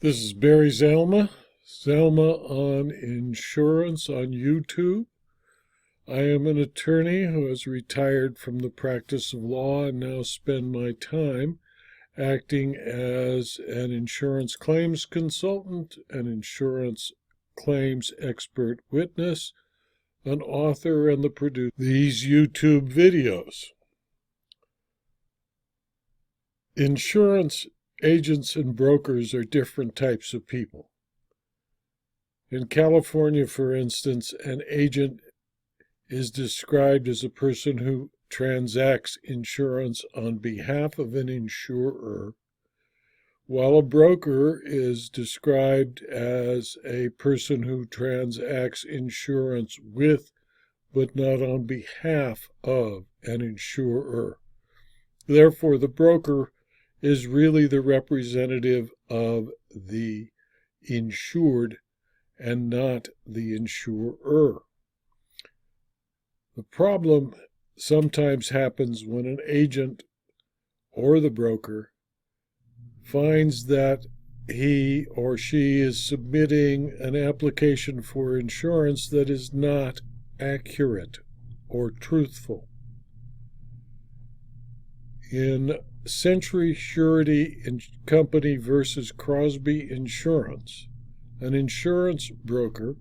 This is Barry Zalma on Insurance on YouTube. I am an attorney who has retired from the practice of law and now spend my time acting as an insurance claims consultant, an insurance claims expert witness, an author, and the producer of these YouTube videos. Insurance agents and brokers are different types of people. In California, for instance, an agent is described as a person who transacts insurance on behalf of an insurer, while a broker is described as a person who transacts insurance with but not on behalf of an insurer. Therefore, the broker is really the representative of the insured and not the insurer. The problem sometimes happens when an agent or the broker finds that he or she is submitting an application for insurance that is not accurate or truthful. In Century Surety Company versus Crosby Insurance, an insurance broker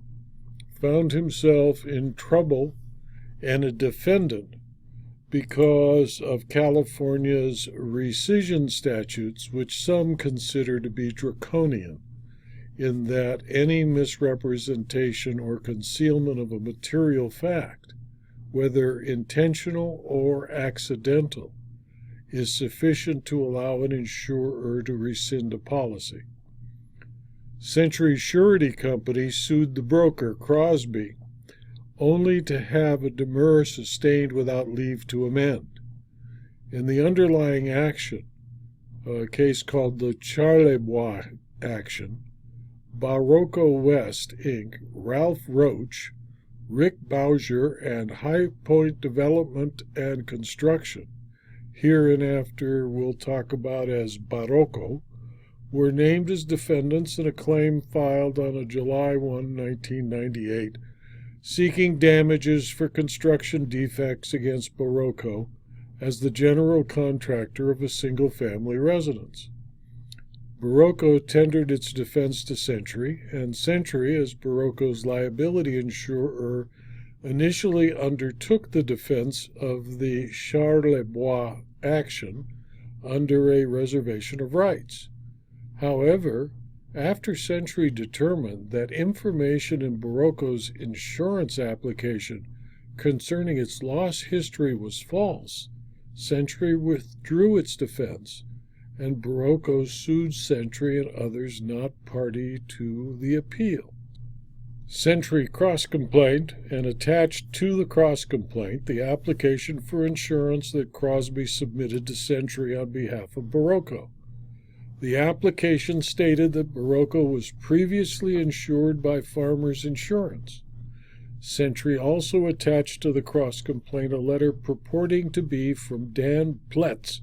found himself in trouble and a defendant because of California's rescission statutes, which some consider to be draconian, in that any misrepresentation or concealment of a material fact, whether intentional or accidental, is sufficient to allow an insurer to rescind a policy. Century Surety Company sued the broker, Crosby, only to have a demurrer sustained without leave to amend. In the underlying action, a case called the Charlebois action, Baroco West, Inc., Ralph Roach, Rick Bausher, and Highpoint Development and Construction, hereafter we'll talk about as Baroco, were named as defendants in a claim filed on July 1, 1998, seeking damages for construction defects against Baroco as the general contractor of a single-family residence. Baroco tendered its defense to Century, and Century, as Baroco's liability insurer, initially undertook the defense of the Charlebois action under a reservation of rights. However, after Century determined that information in Baroco's insurance application concerning its loss history was false, Century withdrew its defense, and Baroco sued Century and others not party to the appeal. Century cross-complained and attached to the cross-complaint the application for insurance that Crosby submitted to Century on behalf of Baroco. The application stated that Baroco was previously insured by Farmers Insurance. Century also attached to the cross-complaint a letter purporting to be from Dan Pletz,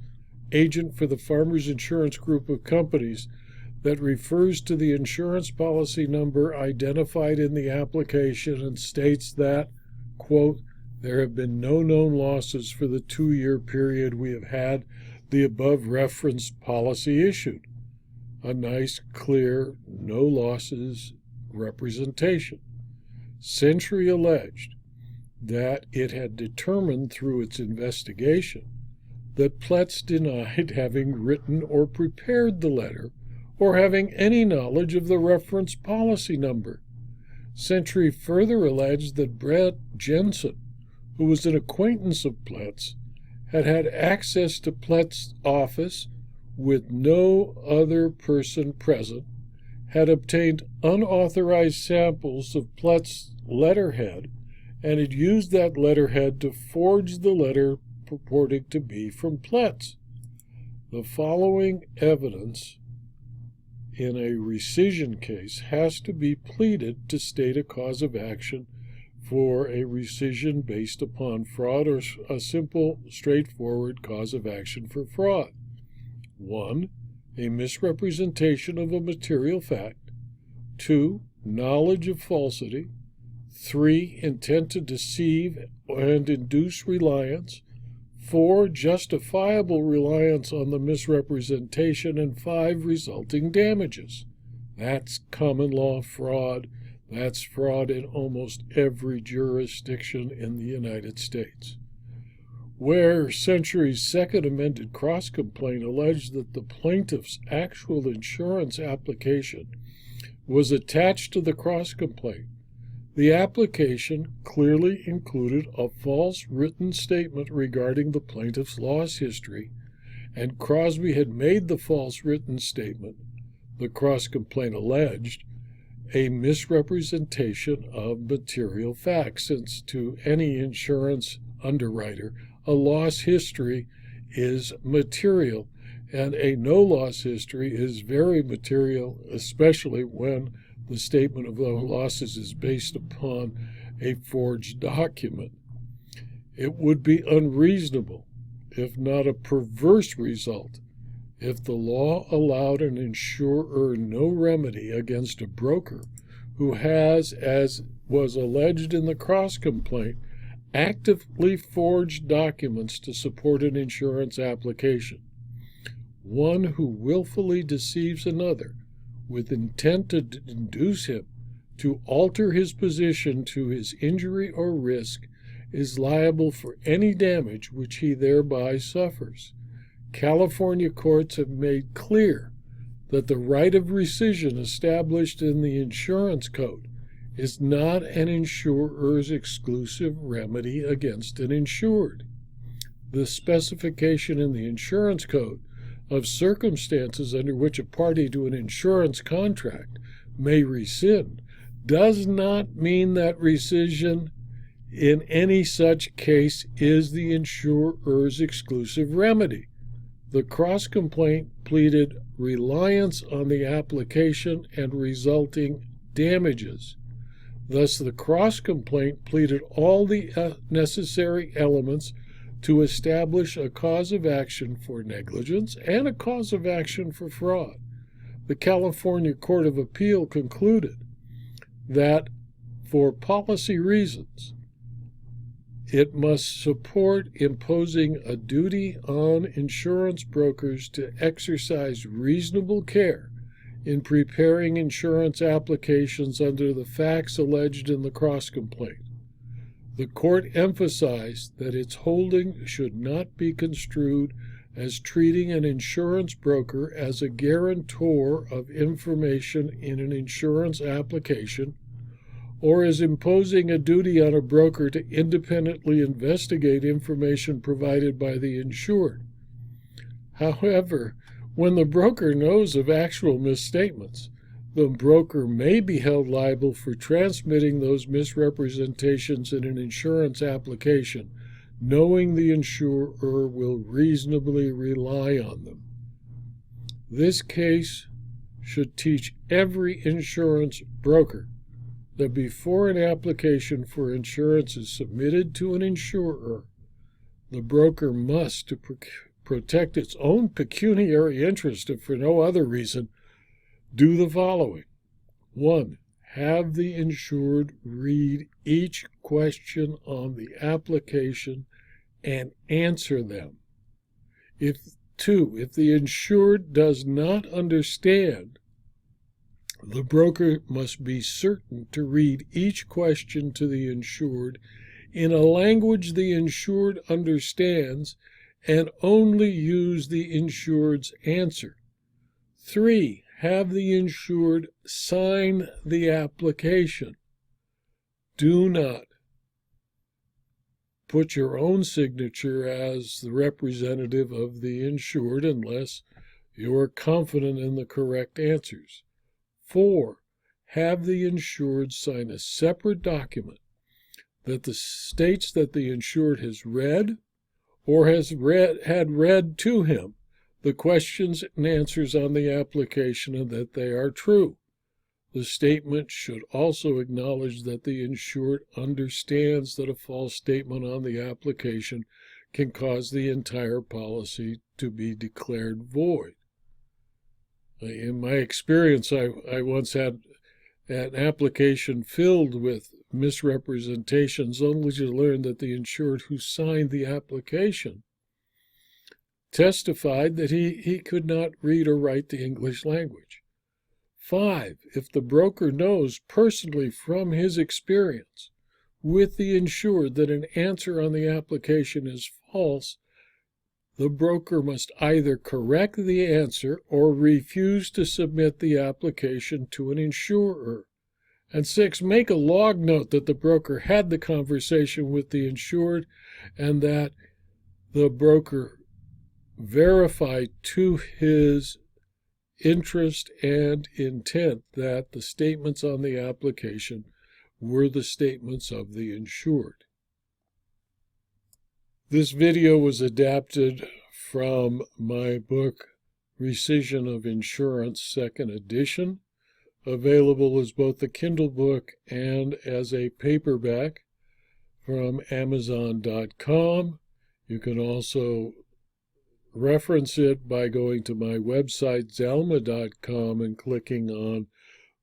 agent for the Farmers Insurance Group of Companies, that refers to the insurance policy number identified in the application and states that, quote, there have been no known losses for the 2-year period we have had the above referenced policy issued. A nice, clear, no losses representation. Century alleged that it had determined through its investigation that Pletz denied having written or prepared the letter or having any knowledge of the reference policy number. Century further alleged that Brett Jensen, who was an acquaintance of Pletz, had had access to Pletz's office with no other person present, had obtained unauthorized samples of Pletz's letterhead, and had used that letterhead to forge the letter purporting to be from Pletz. The following evidence in a rescission case has to be pleaded to state a cause of action for a rescission based upon fraud or a simple, straightforward cause of action for fraud. 1. a misrepresentation of a material fact, 2, knowledge of falsity, 3, intent to deceive and induce reliance, 4, justifiable reliance on the misrepresentation, and 5, resulting damages. That's common law fraud. That's fraud in almost every jurisdiction in the United States. Where Century's second amended cross-complaint alleged that the plaintiff's actual insurance application was attached to the cross-complaint, the application clearly included a false written statement regarding the plaintiff's loss history, and Crosby had made the false written statement, the cross-complaint alleged, a misrepresentation of material facts, since to any insurance underwriter, a loss history is material, and a no-loss history is very material, especially when the statement of those losses is based upon a forged document. It would be unreasonable, if not a perverse result, if the law allowed an insurer no remedy against a broker who has, as was alleged in the cross-complaint, actively forged documents to support an insurance application. One who willfully deceives another with intent to induce him to alter his position to his injury or risk is liable for any damage which he thereby suffers. California courts have made clear that the right of rescission established in the insurance code is not an insurer's exclusive remedy against an insured. The specification in the insurance code of circumstances under which a party to an insurance contract may rescind does not mean that rescission in any such case is the insurer's exclusive remedy. The cross-complaint pleaded reliance on the application and resulting damages. Thus, the cross-complaint pleaded all the necessary elements to establish a cause of action for negligence and a cause of action for fraud. The California Court of Appeal concluded that for policy reasons, it must support imposing a duty on insurance brokers to exercise reasonable care in preparing insurance applications under the facts alleged in the cross-complaint. The court emphasized that its holding should not be construed as treating an insurance broker as a guarantor of information in an insurance application, or as imposing a duty on a broker to independently investigate information provided by the insured. However, when the broker knows of actual misstatements, the broker may be held liable for transmitting those misrepresentations in an insurance application, knowing the insurer will reasonably rely on them. This case should teach every insurance broker that before an application for insurance is submitted to an insurer, the broker must, to protect its own pecuniary interest, if for no other reason, do the following. 1. Have the insured read each question on the application and answer them. 2. If the insured does not understand, the broker must be certain to read each question to the insured in a language the insured understands and only use the insured's answer. 3. Have the insured sign the application. Do not put your own signature as the representative of the insured unless you are confident in the correct answers. 4. Have the insured sign a separate document that states that the insured has read or had read to him the questions and answers on the application and that they are true. The statement should also acknowledge that the insured understands that a false statement on the application can cause the entire policy to be declared void. In my experience, I once had an application filled with misrepresentations, only to learn that the insured who signed the application testified that he could not read or write the English language. 5, if the broker knows personally from his experience with the insured that an answer on the application is false, the broker must either correct the answer or refuse to submit the application to an insurer. And 6, make a log note that the broker had the conversation with the insured and that the broker verified to his interest and intent that the statements on the application were the statements of the insured. This video was adapted from my book, Rescission of Insurance, 2nd edition, available as both a Kindle book and as a paperback from Amazon.com. You can also reference it by going to my website, Zalma.com, and clicking on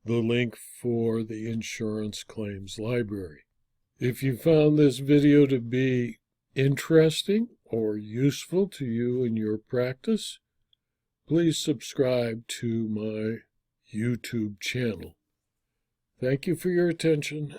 the link for the insurance claims library. If you found this video to be interesting or useful to you in your practice, please subscribe to my YouTube channel. Thank you for your attention.